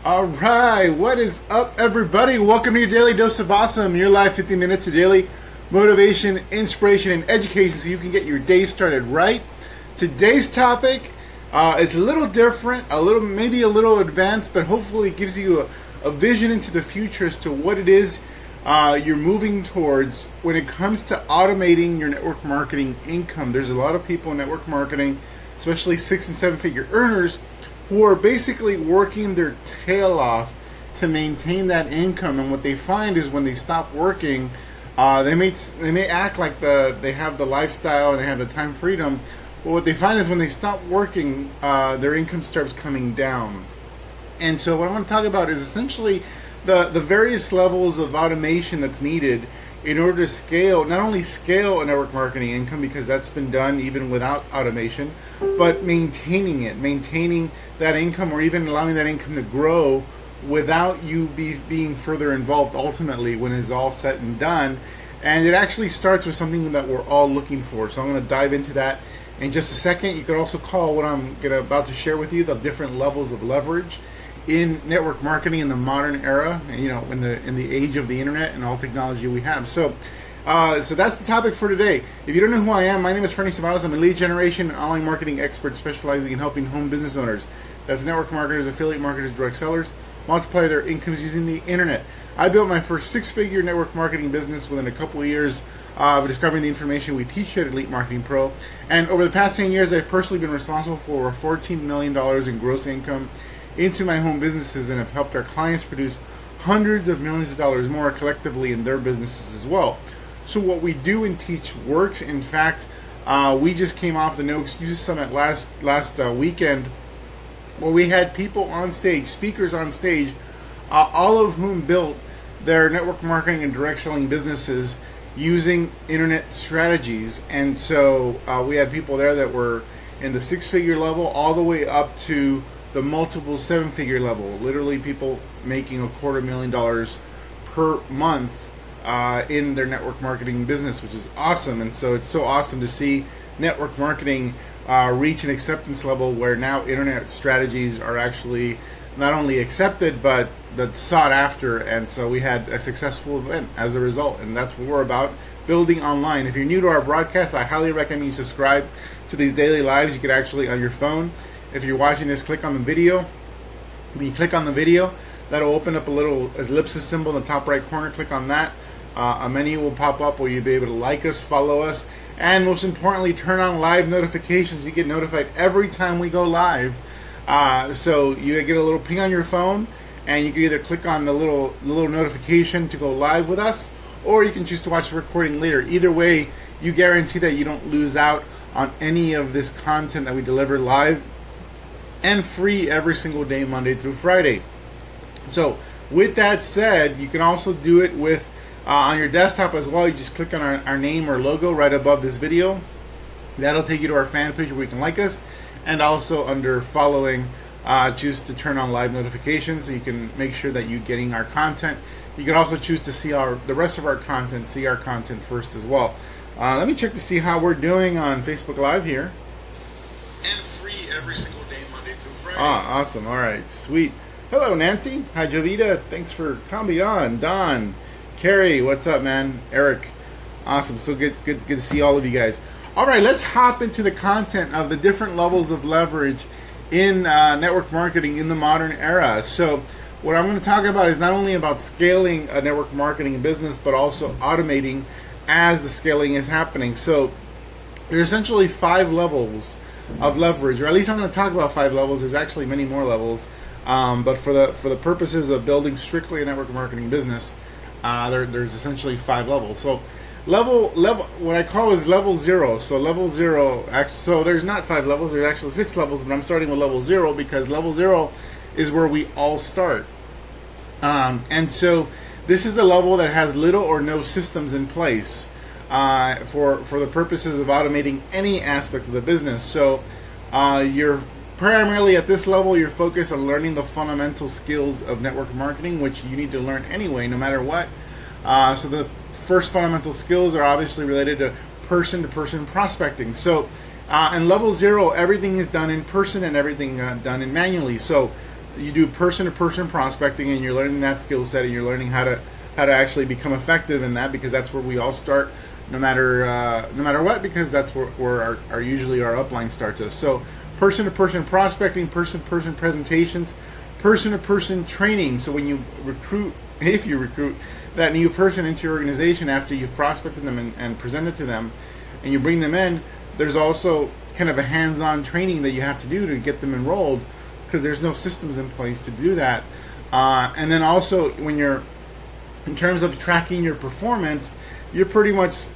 All right, what is up, everybody? Welcome to your daily dose of awesome. Your live 15 minutes of daily motivation, inspiration, and education, so you can get your day started right. Today's topic is a little different, maybe a little advanced, but hopefully it gives you a vision into the future as to what it is you're moving towards when it comes to automating your network marketing income. There's a lot of people in network marketing, especially 6 and 7 figure earners, who are basically working their tail off to maintain that income. And what they find is when they stop working, they may act like they have the lifestyle and they have the time freedom. But what they find is when they stop working, their income starts coming down. And so what I want to talk about is essentially the various levels of automation that's needed in order to scale, not only scale a network marketing income, because that's been done even without automation, but maintaining that income, or even allowing that income to grow without you being further involved ultimately when it's all said and done. And it actually starts with something that we're all looking for. So I'm going to dive into that in just a second. You could also call what I'm about to share with you the different levels of leverage in network marketing in the modern era, in the age of the internet and all technology we have. So that's the topic for today. If you don't know who I am, my name is Fernie Ceballos. I'm a lead generation and online marketing expert specializing in helping home business owners, that's network marketers, affiliate marketers, direct sellers, multiply their incomes using the internet. I built my first 6-figure network marketing business within a couple of years of discovering the information we teach here at Elite Marketing Pro. And over the past 10 years, I've personally been responsible for over $14 million in gross income into my home businesses, and have helped our clients produce hundreds of millions of dollars more collectively in their businesses as well. So what we do and teach works. In fact, we just came off the No Excuses Summit last weekend, where we had people on stage, speakers on stage, all of whom built their network marketing and direct selling businesses using internet strategies. And so we had people there that were in the 6-figure level all the way up to the multiple 7-figure level, literally people making $250,000 per month in their network marketing business, which is awesome. And so it's so awesome to see network marketing reach an acceptance level where now internet strategies are actually not only accepted but sought after. And so we had a successful event as a result, and that's what we're about, building online. If you're new to our broadcast, I highly recommend you subscribe to these daily lives. You could actually, on your phone, if you're watching this, click on the video. When you click on the video, that'll open up a little ellipsis symbol in the top right corner. Click on that. A menu will pop up where you'll be able to like us, follow us, and most importantly, turn on live notifications. You get notified every time we go live. So you get a little ping on your phone, and you can either click on the little notification to go live with us, or you can choose to watch the recording later. Either way, you guarantee that you don't lose out on any of this content that we deliver live and free every single day, Monday through Friday. So with that said, you can also do it with on your desktop as well. You just click on our name or logo right above this video. That'll take you to our fan page where you can like us, and also under following, choose to turn on live notifications so you can make sure that you're getting our content. You can also choose to see the rest of our content, see our content first as well. Let me check to see how we're doing on Facebook Live here. And free every single day, Monday through Friday. Awesome. All right, sweet. Hello, Nancy. Hi, Jovita. Thanks for coming on. Don, Carrie, what's up, man? Eric, awesome. So good to see all of you guys. All right, let's hop into the content of the different levels of leverage in network marketing in the modern era. So what I'm going to talk about is not only about scaling a network marketing business, but also automating as the scaling is happening. So there's essentially 5 levels of leverage, or at least I'm going to talk about 5 levels. There's actually many more levels, but for the purposes of building strictly a network marketing business, there's essentially 5 levels. So level what I call is level 0. So level 0, so there's not 5 levels, there's actually 6 levels, but I'm starting with level 0 because level 0 is where we all start. And so this is the level that has little or no systems in place for the purposes of automating any aspect of the business. So you're primarily at this level, you're focused on learning the fundamental skills of network marketing, which you need to learn anyway, no matter what. So the first fundamental skills are obviously related to person-to-person prospecting. So in level 0, everything is done in person and everything done in manually. So you do person-to-person prospecting, and you're learning that skill set, and you're learning how to actually become effective in that, because that's where we all start, no matter what, because that's where our usually our upline starts us. So person-to-person prospecting, person-to-person presentations, person-to-person training. So when you recruit, if you recruit that new person into your organization after you've prospected them and presented to them, and you bring them in, there's also kind of a hands-on training that you have to do to get them enrolled, because there's no systems in place to do that. And then also, when you're in terms of tracking your performance, you're pretty much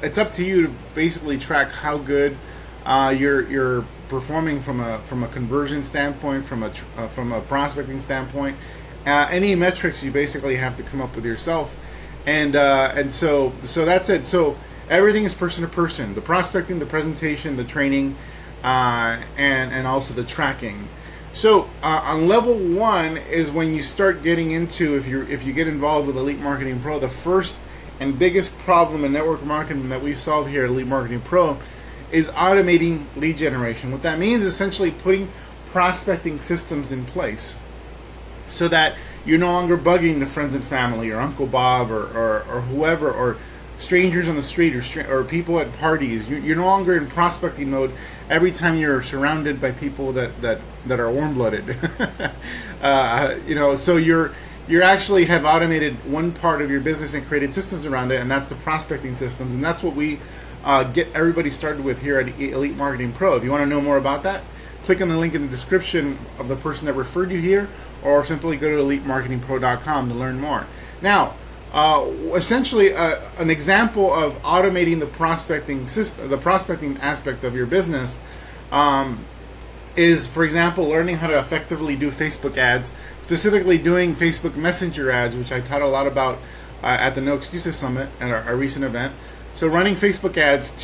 it's up to you to basically track how good you're performing from a conversion standpoint, from a prospecting standpoint. Any metrics you basically have to come up with yourself, and so that's it. So everything is person to person: the prospecting, the presentation, the training, and also the tracking. So on level 1 is when you start getting into, if you get involved with Elite Marketing Pro, the first and biggest problem in network marketing that we solve here at Elite Marketing Pro is automating lead generation. What that means is essentially putting prospecting systems in place, so that you're no longer bugging the friends and family, or Uncle Bob, or whoever, or strangers on the street, or people at parties. You're no longer in prospecting mode every time you're surrounded by people that are warm-blooded. So you actually have automated one part of your business and created systems around it, and that's the prospecting systems, and that's what we get everybody started with here at Elite Marketing Pro. If you want to know more about that, click on the link in the description of the person that referred you here, or simply go to elitemarketingpro.com to learn more. Now, essentially, an example of automating the prospecting system, the prospecting aspect of your business, is, for example, learning how to effectively do Facebook ads, specifically doing Facebook Messenger ads, which I taught a lot about at the No Excuses Summit at our recent event. So running Facebook ads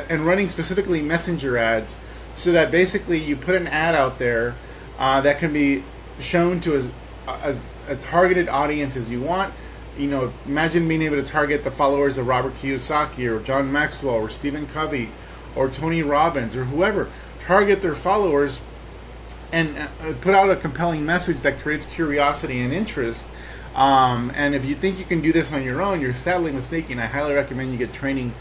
and running specifically Messenger ads, so that basically you put an ad out there that can be shown to as a targeted audience as you want. Imagine being able to target the followers of Robert Kiyosaki, or John Maxwell, or Stephen Covey, or Tony Robbins, or whoever. Target their followers and put out a compelling message that creates curiosity and interest. And if you think you can do this on your own, you're sadly mistaken. I highly recommend you get training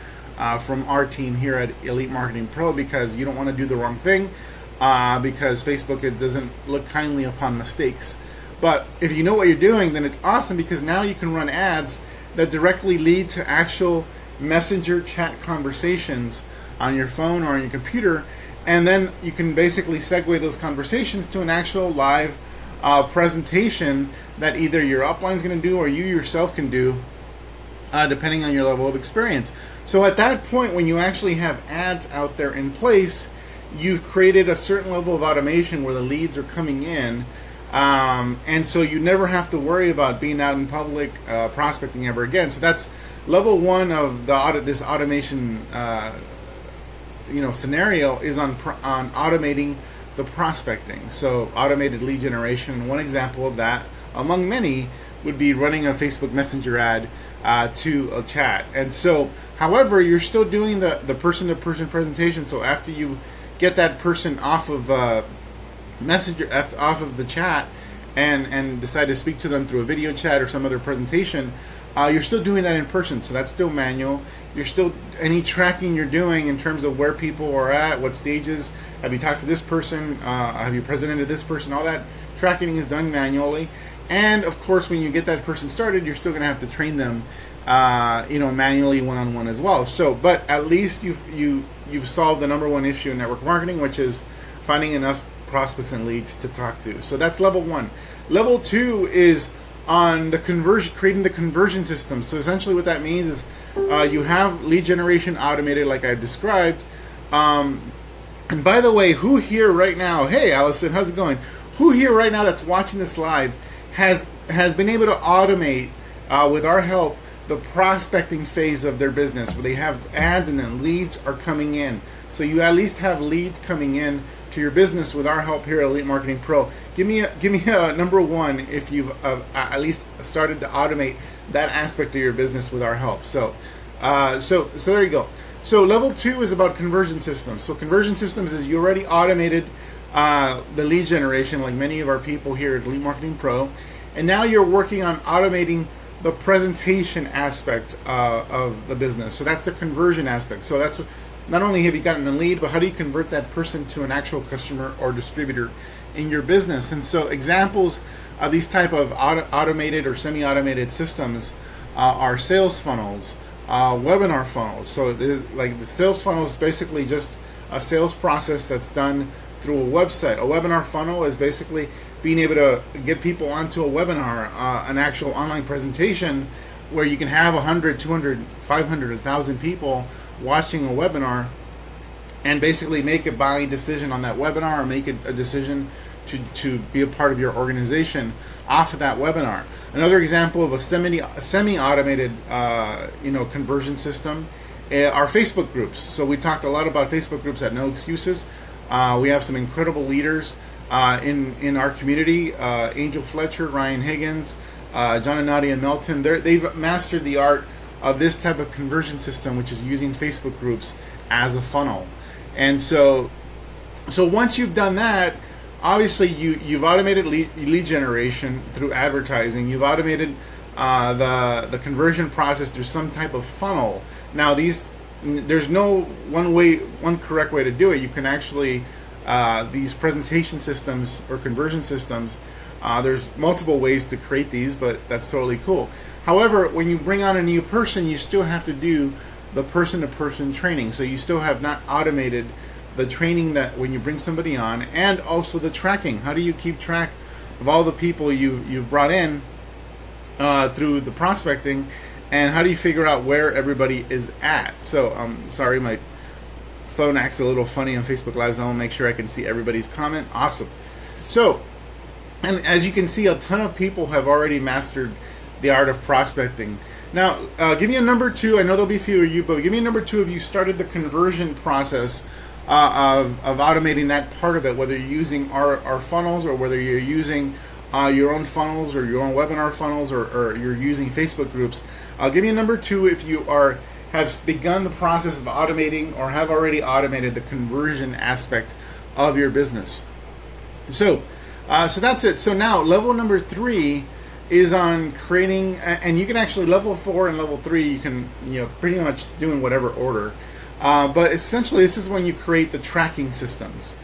from our team here at Elite Marketing Pro, because you don't want to do the wrong thing, because Facebook doesn't look kindly upon mistakes. But if you know what you're doing, then it's awesome, because now you can run ads that directly lead to actual messenger chat conversations on your phone or on your computer, and then you can basically segue those conversations to an actual live presentation that either your upline is going to do or you yourself can do, depending on your level of experience. So at that point, when you actually have ads out there in place, you've created a certain level of automation where the leads are coming in. And so you never have to worry about being out in public prospecting ever again. So that's level 1 of this automation scenario, is on automating the prospecting. So automated lead generation. One example of that, among many, would be running a Facebook Messenger ad to a chat. And so, however, you're still doing the person-to-person presentation. So after you get that person off of Messenger, off of the chat, and decide to speak to them through a video chat or some other presentation, you're still doing that in person. So that's still manual. You're still, any tracking you're doing in terms of where people are at, what stages, have you talked to this person, have you presented to this person, all that tracking is done manually. And of course, when you get that person started, you're still going to have to train them, manually, one-on-one as well. So, but at least you've solved the number 1 issue in network marketing, which is finding enough prospects and leads to talk to. So that's level 1. Level 2 is on the creating the conversion system. So essentially, what that means is you have lead generation automated, like I've described. And by the way, who here right now? Hey, Allison, how's it going? Who here right now that's watching this live has been able to automate with our help the prospecting phase of their business, where they have ads and then leads are coming in. So you at least have leads coming in to your business with our help here at Elite Marketing Pro. Give me a number 1 if you've at least started to automate that aspect of your business with our help. So there you go. So level 2 is about conversion systems. So conversion systems is you already automated the lead generation, like many of our people here at Lead Marketing Pro, and now you're working on automating the presentation aspect of the business. So that's the conversion aspect. So that's not only have you gotten a lead, but how do you convert that person to an actual customer or distributor in your business? And so examples of these type of automated or semi-automated systems are sales funnels, webinar funnels. So like the sales funnel is basically just a sales process that's done through a website. A webinar funnel is basically being able to get people onto a webinar, an actual online presentation where you can have 100, 200, 500, 1,000 people watching a webinar and basically make a buying decision on that webinar or make a decision to be a part of your organization off of that webinar. Another example of a semi-automated conversion system are Facebook groups. So we talked a lot about Facebook groups at No Excuses. We have some incredible leaders in our community, Angel Fletcher, Ryan Higgins, John and Nadia Melton. They've mastered the art of this type of conversion system, which is using Facebook groups as a funnel. And so once you've done that, obviously you've automated lead generation through advertising. You've automated the conversion process through some type of funnel. Now there's no one correct way to do it. You can actually these presentation systems or conversion systems, there's multiple ways to create these, but that's totally cool. However, when you bring on a new person, you still have to do the person-to-person training. So you still have not automated the training that when you bring somebody on, and also the tracking. How do you keep track of all the people you've brought in through the prospecting, and how do you figure out where everybody is at? So sorry, my phone acts a little funny on Facebook Live. I want to make sure I can see everybody's comment. Awesome. So, and as you can see, a ton of people have already mastered the art of prospecting. Now, give me a number two. I know there'll be a few of you, but give me a number two if you started the conversion process of automating that part of it, whether you're using our funnels or whether you're using your own funnels or your own webinar funnels or you're using Facebook groups. Give me a number two if you have begun the process of automating or have already automated the conversion aspect of your business. So that's it. So now level number 3 is on creating, and you can actually level 4 and level 3 you can pretty much do in whatever order. But essentially this is when you create the tracking systems.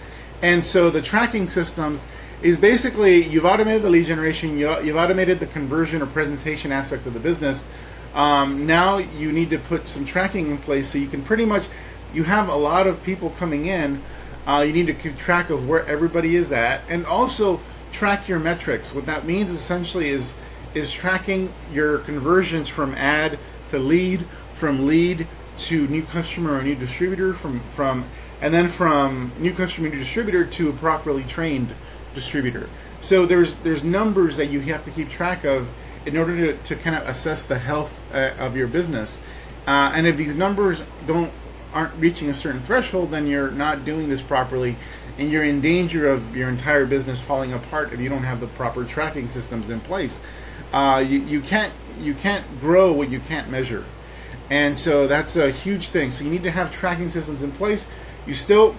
And so the tracking systems is basically you've automated the lead generation, you've automated the conversion or presentation aspect of the business. Now you need to put some tracking in place so you can pretty much, you have a lot of people coming in, you need to keep track of where everybody is at, and also track your metrics. What that means essentially is tracking your conversions from ad to lead, from lead to new customer or new distributor, and then from new customer, new distributor to a properly trained distributor. So there's numbers that you have to keep track of in order to kind of assess the health of your business. And if these numbers aren't reaching a certain threshold, then you're not doing this properly, and you're in danger of your entire business falling apart if you don't have the proper tracking systems in place. You can't grow what you can't measure. And so that's a huge thing. So you need to have tracking systems in place. You still,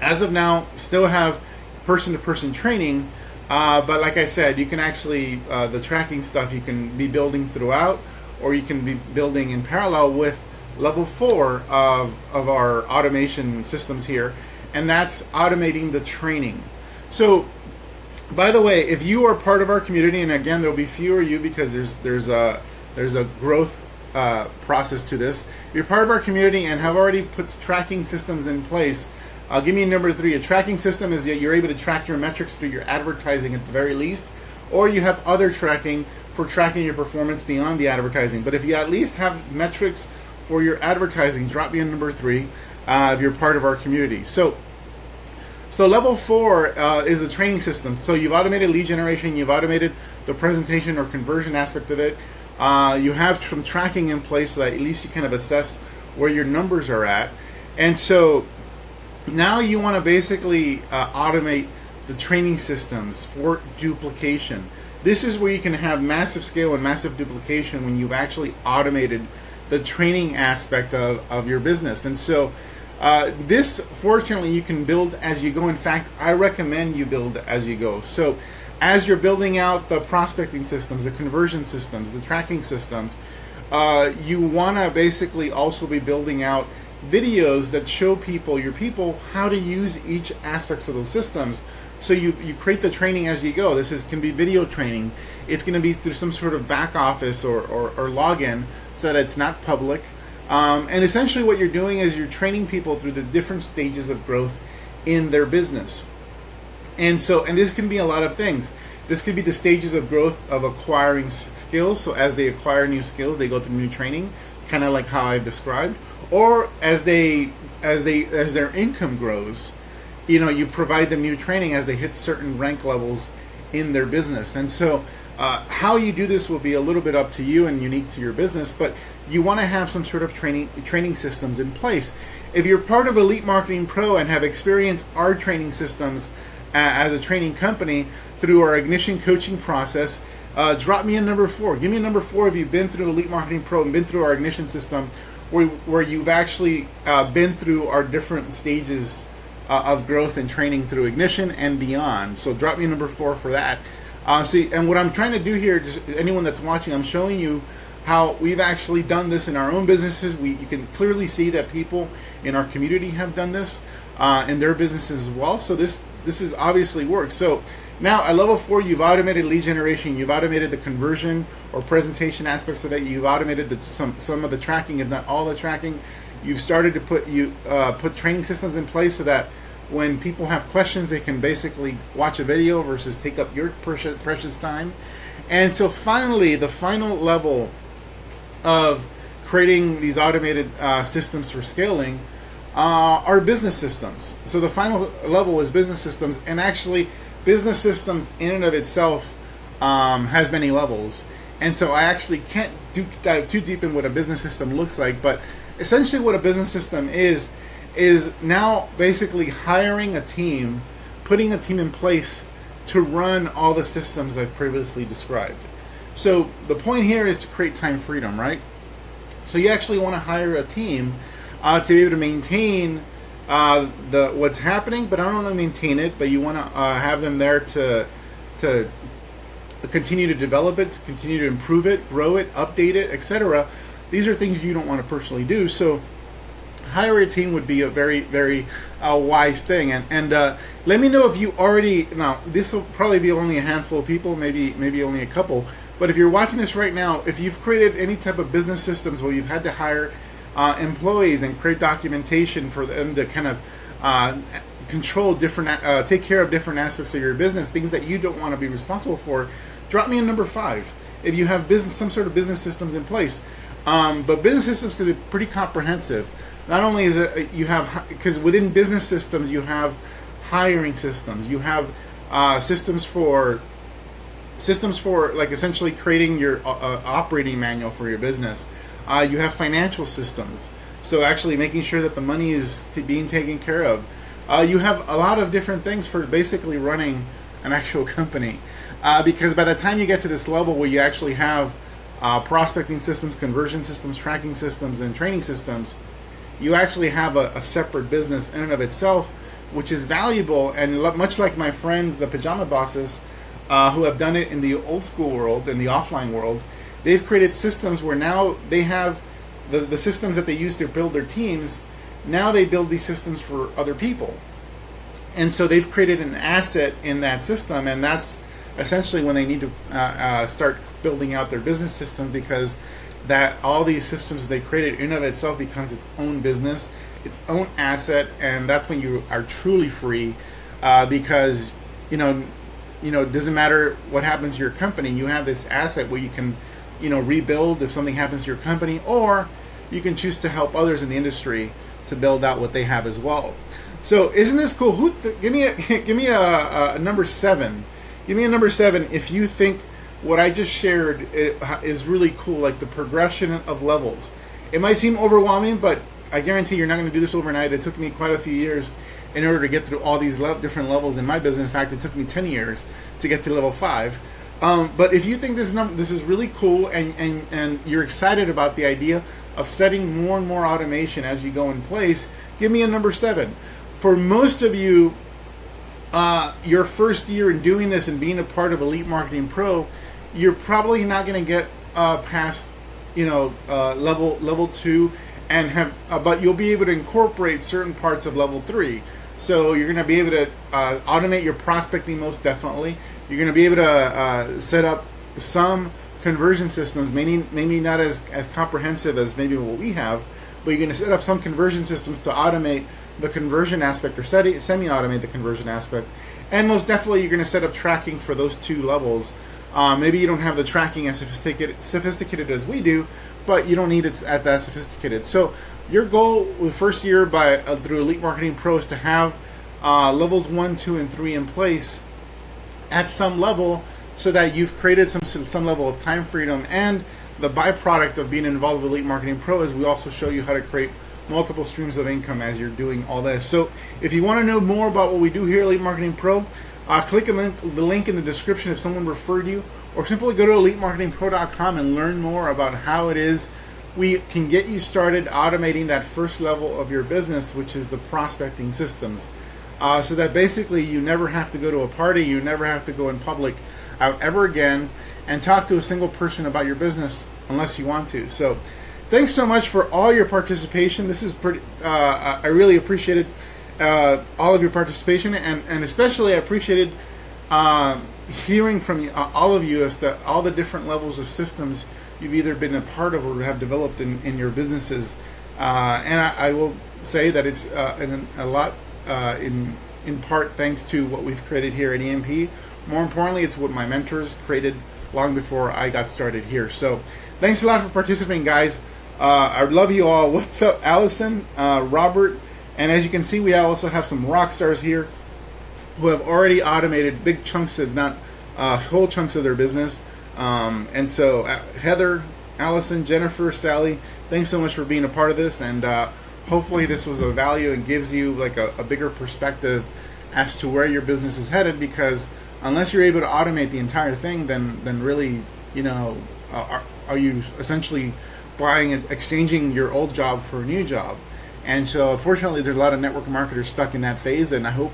as of now, still have person-to-person training, but like I said, you can actually, the tracking stuff you can be building throughout, or you can be building in parallel with level 4 of our automation systems here, and that's automating the training. So, by the way, if you are part of our community, and again, there'll be fewer of you because there's a growth process to this. If you're part of our community and have already put tracking systems in place, give me a number 3. A tracking system is that you're able to track your metrics through your advertising at the very least, or you have other tracking for tracking your performance beyond the advertising. But if you at least have metrics for your advertising, drop me a number 3 if you're part of our community. So level 4 is the training system. So you've automated lead generation, you've automated the presentation or conversion aspect of it. You have some tracking in place so that at least you kind of assess where your numbers are at. And so now you want to basically automate the training systems for duplication. This is where you can have massive scale and massive duplication when you've actually automated the training aspect of your business. And so This, fortunately, you can build as you go. In fact, I recommend you build as you go. So as you're building out the prospecting systems, the conversion systems, the tracking systems, you want to basically also be building out videos that show your people how to use each aspects of those systems. So you create the training as you go. Can be video training. It's going to be through some sort of back office or login so that it's not public. And essentially what you're doing is you're training people through the different stages of growth in their business. And this can be a lot of things. This could be the stages of growth of acquiring skills. So as they acquire new skills, they go through new training, kind of like how I've described. Or as their income grows, you provide them new training as they hit certain rank levels in their business. And so how you do this will be a little bit up to you and unique to your business, but you want to have some sort of training systems in place. If you're part of Elite Marketing Pro and have experienced our training systems as a training company through our Ignition coaching process, drop me a number 4. Give me a number 4 if you've been through Elite Marketing Pro and been through our Ignition system, where you've actually been through our different stages of growth and training through Ignition and beyond. So drop me a number 4 for that. And what I'm trying to do here, just anyone that's watching, I'm showing you how we've actually done this in our own businesses. You can clearly see that people in our community have done this in their businesses as well. So this is obviously works. So now at level 4, you've automated lead generation, you've automated the conversion or presentation aspects of it, you've automated some of the tracking, if not all the tracking. You've started to put training systems in place so that when people have questions, they can basically watch a video versus take up your precious time. And so finally, the final level of creating these automated systems for scaling are business systems. So the final level is business systems, and actually business systems in and of itself has many levels. And so I actually can't dive too deep in what a business system looks like, but essentially what a business system is now basically hiring a team, putting a team in place to run all the systems I've previously described. So the point here is to create time freedom, right? So you actually want to hire a team to be able to maintain what's happening, but not only maintain it, but you want to have them there to continue to develop it, to continue to improve it, grow it, update it, etc. These are things you don't want to personally do. So hire a team would be a very, very wise thing. And let me know if you already, now this will probably be only a handful of people, maybe only a couple, but if you're watching this right now, if you've created any type of business systems where you've had to hire employees and create documentation for them to kind of control different, take care of different aspects of your business, things that you don't want to be responsible for, drop me a number 5 if you have some sort of business systems in place. But business systems can be pretty comprehensive. Not only is it because within business systems you have hiring systems, you have systems for like essentially creating your operating manual for your business. You have financial systems, so actually making sure that the money is being taken care of. You have a lot of different things for basically running an actual company, because by the time you get to this level where you actually have prospecting systems, conversion systems, tracking systems, and training systems, you actually have a separate business in and of itself, which is valuable. And much like my friends, the pajama bosses, who have done it in the old school world, in the offline world, they've created systems where now they have the systems that they use to build their teams. Now they build these systems for other people. And so they've created an asset in that system, and that's essentially when they need to start building out their business system, because that all these systems they created in and of itself becomes its own business, its own asset, and that's when you are truly free, because it doesn't matter what happens to your company. You have this asset where you can rebuild if something happens to your company, or you can choose to help others in the industry to build out what they have as well. So isn't this cool? Give me a number 7. Give me a number 7 if you think what I just shared is really cool, like the progression of levels. It might seem overwhelming, but I guarantee you're not going to do this overnight. It took me quite a few years in order to get through all these different levels in my business. In fact, it took me 10 years to get to level 5. But if you think this is really cool, and you're excited about the idea of setting more and more automation as you go in place Give me a number 7. For most of you, your first year in doing this and being a part of Elite Marketing Pro, you're probably not going to get past level 2 and have, but you'll be able to incorporate certain parts of level 3. So you're going to be able to automate your prospecting most definitely. You're going to be able to set up some conversion systems, maybe not as comprehensive as maybe what we have, but you're going to set up some conversion systems to automate the conversion aspect or semi-automate the conversion aspect. And most definitely you're going to set up tracking for those 2 levels. Maybe you don't have the tracking as sophisticated as we do, but you don't need it at that sophisticated. So your goal with first year through Elite Marketing Pro is to have levels 1, 2, and 3 in place at some level, so that you've created some level of time freedom. And the byproduct of being involved with Elite Marketing Pro is we also show you how to create multiple streams of income as you're doing all this. So if you want to know more about what we do here at Elite Marketing Pro, click the link in the description if someone referred you, or simply go to elitemarketingpro.com and learn more about how it is we can get you started automating that first level of your business, which is the prospecting systems. So that basically you never have to go to a party, you never have to go in public out ever again and talk to a single person about your business unless you want to. So thanks so much for all your participation. This is pretty, I really appreciated all of your participation, and especially I appreciated hearing from all of you as to all the different levels of systems you've either been a part of or have developed in your businesses. And I will say that it's a lot in part thanks to what we've created here at EMP. More importantly, it's what my mentors created long before I got started here. So thanks a lot for participating, guys. I love you all. What's up, Allison, Robert? And as you can see, we also have some rock stars here who have already automated big chunks, if not whole chunks of their business. And so Heather, Allison, Jennifer, Sally, thanks so much for being a part of this. And hopefully this was of value and gives you like a bigger perspective as to where your business is headed, because unless you're able to automate the entire thing, then really, are you essentially exchanging your old job for a new job? And so unfortunately there's a lot of network marketers stuck in that phase, and I hope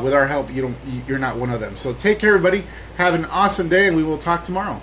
with our help you're not one of them. So take care, everybody. Have an awesome day, and we will talk tomorrow.